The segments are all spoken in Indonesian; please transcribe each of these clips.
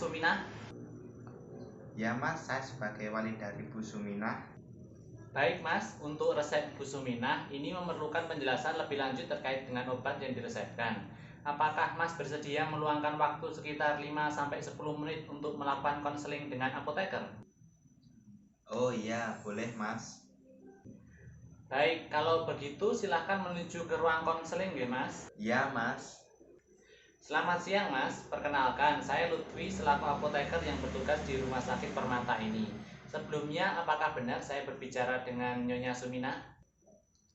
Suminah? Ya Mas, saya sebagai wali dari Bu Suminah. Baik Mas, untuk resep Ibu Suminah ini memerlukan penjelasan lebih lanjut terkait dengan obat yang diresepkan. Apakah Mas bersedia meluangkan waktu sekitar 5-10 menit untuk melakukan konseling dengan apoteker? Oh iya, boleh Mas. Baik, kalau begitu silahkan menuju ke ruang konseling ya Mas. Ya Mas. Selamat siang Mas, perkenalkan saya Lutfi selaku apoteker yang bertugas di Rumah Sakit Permata ini. Sebelumnya, apakah benar saya berbicara dengan Nyonya Suminah?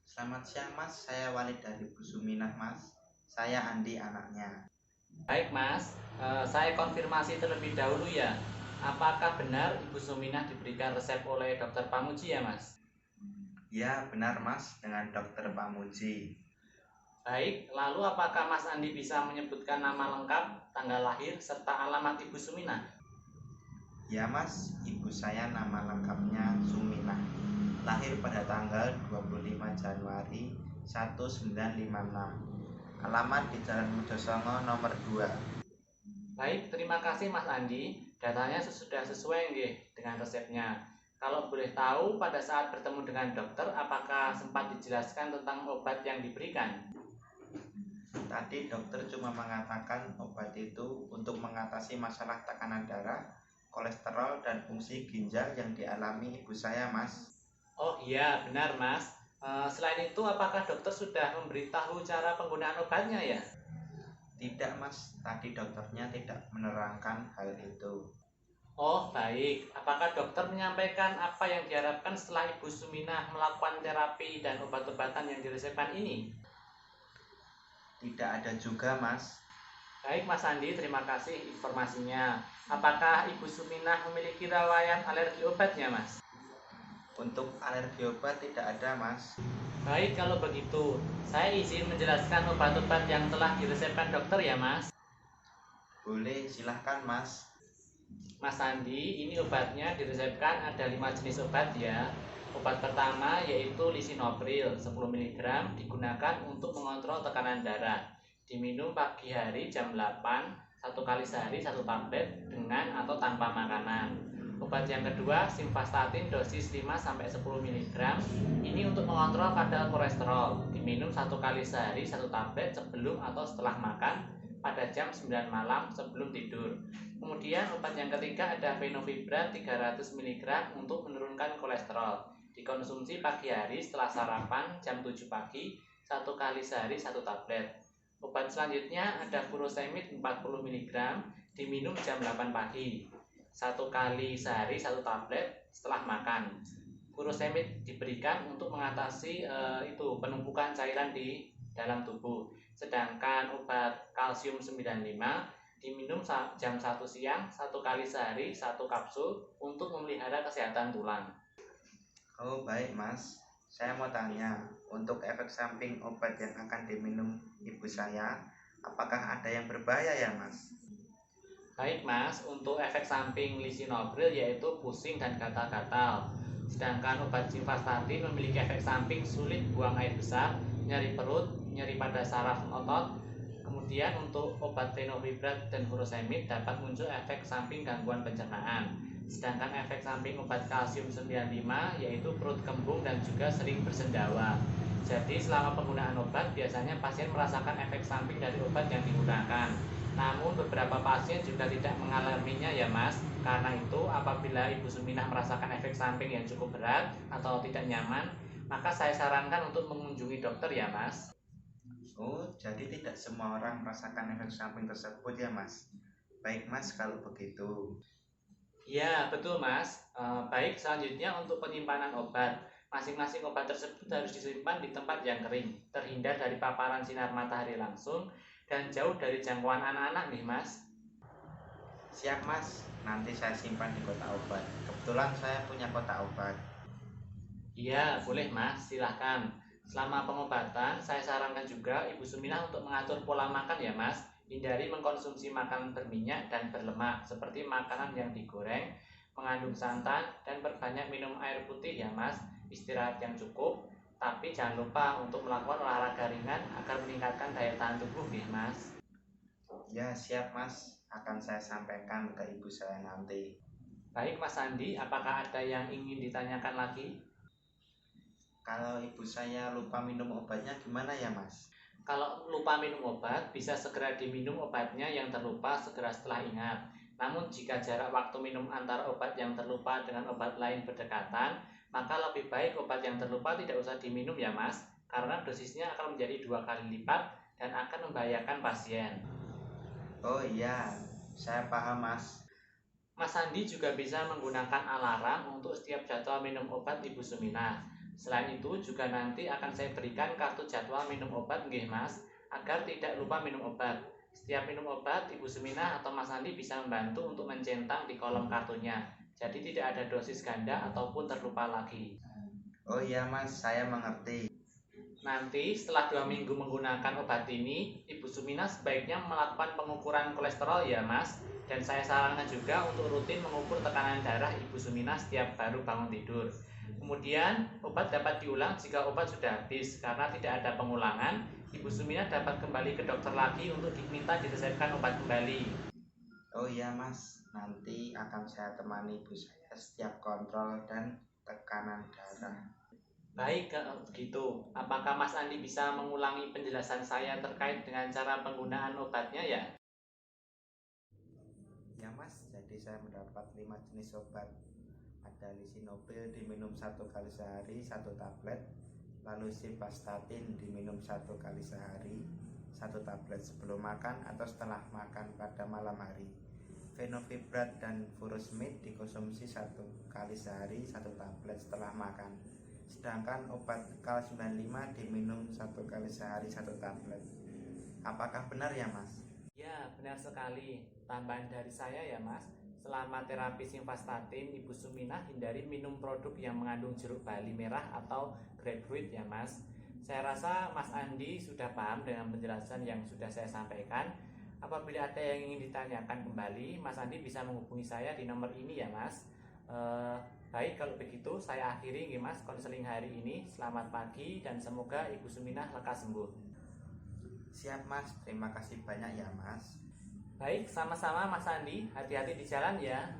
Selamat siang Mas, saya wali dari Bu Suminah Mas. Saya Andi anaknya. Baik Mas, saya konfirmasi terlebih dahulu ya. Apakah benar Ibu Suminah diberikan resep oleh dokter Pamuji ya Mas? Ya benar Mas, dengan dokter Pamuji. Baik, lalu apakah Mas Andi bisa menyebutkan nama lengkap, tanggal lahir, serta alamat Ibu Suminah? Ya Mas, ibu saya nama lengkapnya Suminah. Lahir pada tanggal 25 Januari 1956. Alamat di Jalan Mujosongo nomor 2. Baik, terima kasih Mas Andi. Datanya sudah sesuai nggih dengan resepnya. Kalau boleh tahu, pada saat bertemu dengan dokter, apakah sempat dijelaskan tentang obat yang diberikan? Tadi dokter cuma mengatakan obat itu untuk mengatasi masalah tekanan darah, kolesterol, dan fungsi ginjal yang dialami ibu saya Mas. Oh iya, benar Mas. Selain itu, apakah dokter sudah memberitahu cara penggunaan obatnya ya? Tidak Mas, tadi dokternya tidak menerangkan hal itu. Oh baik, apakah dokter menyampaikan apa yang diharapkan setelah Ibu Suminah melakukan terapi dan obat-obatan yang diresepkan ini? Tidak ada juga Mas. Baik Mas Andi, terima kasih informasinya. Apakah Ibu Suminah memiliki riwayat alergi obatnya Mas? Untuk alergi obat tidak ada Mas. Baik, kalau begitu, saya izin menjelaskan obat-obat yang telah diresepkan dokter ya Mas. Boleh, silahkan Mas. Mas Andi, ini obatnya diresepkan ada 5 jenis obat ya. Obat pertama yaitu lisinopril 10 mg digunakan untuk mengontrol tekanan darah. Diminum pagi hari jam 8, satu kali sehari satu tablet dengan atau tanpa makanan. Obat yang kedua simvastatin dosis 5-10 mg. Ini untuk mengontrol kadar kolesterol. Diminum satu kali sehari satu tablet sebelum atau setelah makan pada jam 9 malam sebelum tidur. Kemudian obat yang ketiga ada fenovibrat 300 mg untuk menurunkan kolesterol. Dikonsumsi pagi hari setelah sarapan jam 7 pagi, satu kali sehari satu tablet. Obat selanjutnya ada furosemid 40 mg diminum jam 8 pagi. Satu kali sehari satu tablet setelah makan. Furosemid diberikan untuk mengatasi penumpukan cairan di dalam tubuh. Sedangkan obat kalsium 95 diminum jam 1 siang, satu kali sehari, satu kapsul untuk memelihara kesehatan tulang. Oh baik Mas, saya mau tanya, untuk efek samping obat yang akan diminum ibu saya, apakah ada yang berbahaya ya Mas? Baik Mas, untuk efek samping lisinopril yaitu pusing dan gatal-gatal. Sedangkan obat simvastatin memiliki efek samping sulit buang air besar, nyeri perut, nyeri pada saraf otot. Kemudian untuk obat fenovibrat dan furosemid dapat muncul efek samping gangguan pencernaan. Sedangkan efek samping obat kalsium 95 yaitu perut kembung dan juga sering bersendawa. Jadi selama penggunaan obat biasanya pasien merasakan efek samping dari obat yang digunakan. Namun beberapa pasien juga tidak mengalaminya ya Mas. Karena itu apabila Ibu Suminah merasakan efek samping yang cukup berat atau tidak nyaman, maka saya sarankan untuk mengunjungi dokter ya Mas. Oh, jadi tidak semua orang merasakan efek samping tersebut ya Mas? Baik Mas, kalau begitu. Ya betul Mas. Baik, selanjutnya untuk penyimpanan obat. Masing-masing obat tersebut harus disimpan di tempat yang kering, terhindar dari paparan sinar matahari langsung, dan jauh dari jangkauan anak-anak nih Mas. Siap Mas, nanti saya simpan di kotak obat. Kebetulan saya punya kotak obat. Iya, boleh Mas, silahkan. Selama pengobatan, saya sarankan juga Ibu Suminah untuk mengatur pola makan ya Mas. Hindari mengkonsumsi makanan berminyak dan berlemak, seperti makanan yang digoreng, mengandung santan, dan perbanyak minum air putih ya Mas. Istirahat yang cukup, tapi jangan lupa untuk melakukan olahraga ringan agar meningkatkan daya tahan tubuh ya Mas. Ya siap Mas, akan saya sampaikan ke ibu saya nanti. Baik Mas Andi, apakah ada yang ingin ditanyakan lagi? Kalau ibu saya lupa minum obatnya gimana ya Mas? Kalau lupa minum obat, bisa segera diminum obatnya yang terlupa segera setelah ingat. Namun jika jarak waktu minum antara obat yang terlupa dengan obat lain berdekatan, maka lebih baik obat yang terlupa tidak usah diminum ya Mas, karena dosisnya akan menjadi 2 kali lipat dan akan membahayakan pasien. Oh iya, saya paham Mas. Mas Andi juga bisa menggunakan alarm untuk setiap jadwal minum obat Ibu Suminah. Selain itu juga nanti akan saya berikan kartu jadwal minum obat nggih Mas, agar tidak lupa minum obat. Setiap minum obat Ibu Suminah atau Mas Andi bisa membantu untuk mencentang di kolom kartunya. Jadi tidak ada dosis ganda ataupun terlupa lagi. Oh iya Mas, saya mengerti. Nanti setelah 2 minggu menggunakan obat ini, Ibu Suminah sebaiknya melakukan pengukuran kolesterol ya Mas. Dan saya sarankan juga untuk rutin mengukur tekanan darah Ibu Suminah setiap baru bangun tidur. Kemudian obat dapat diulang jika obat sudah habis. Karena tidak ada pengulangan, Ibu Suminah dapat kembali ke dokter lagi untuk diminta diresepkan obat kembali. Oh iya Mas, nanti akan saya temani ibu saya setiap kontrol dan tekanan darah. Baik, kalau begitu. Apakah Mas Andi bisa mengulangi penjelasan saya terkait dengan cara penggunaan obatnya ya? Ya Mas, jadi saya mendapat 5 jenis obat. Ada lisinopril diminum 1 kali sehari 1 tablet, lalu simvastatin diminum 1 kali sehari 1 tablet sebelum makan atau setelah makan pada malam hari. Fenovibrat dan furosemid dikonsumsi 1 kali sehari 1 tablet setelah makan. Sedangkan obat Kal 95 diminum 1 kali sehari 1 tablet. Apakah benar ya Mas? Ya, benar sekali. Tambahan dari saya ya Mas, selama terapi simvastatin, Ibu Suminah hindari minum produk yang mengandung jeruk bali merah atau grapefruit ya Mas. Saya rasa Mas Andi sudah paham dengan penjelasan yang sudah saya sampaikan. Apabila ada yang ingin ditanyakan kembali, Mas Andi bisa menghubungi saya di nomor ini ya Mas. Baik, kalau begitu saya akhiri nih Mas konseling hari ini. Selamat pagi dan semoga Ibu Suminah lekas sembuh. Siap Mas, terima kasih banyak ya Mas. Baik, sama-sama Mas Andi. Hati-hati di jalan ya.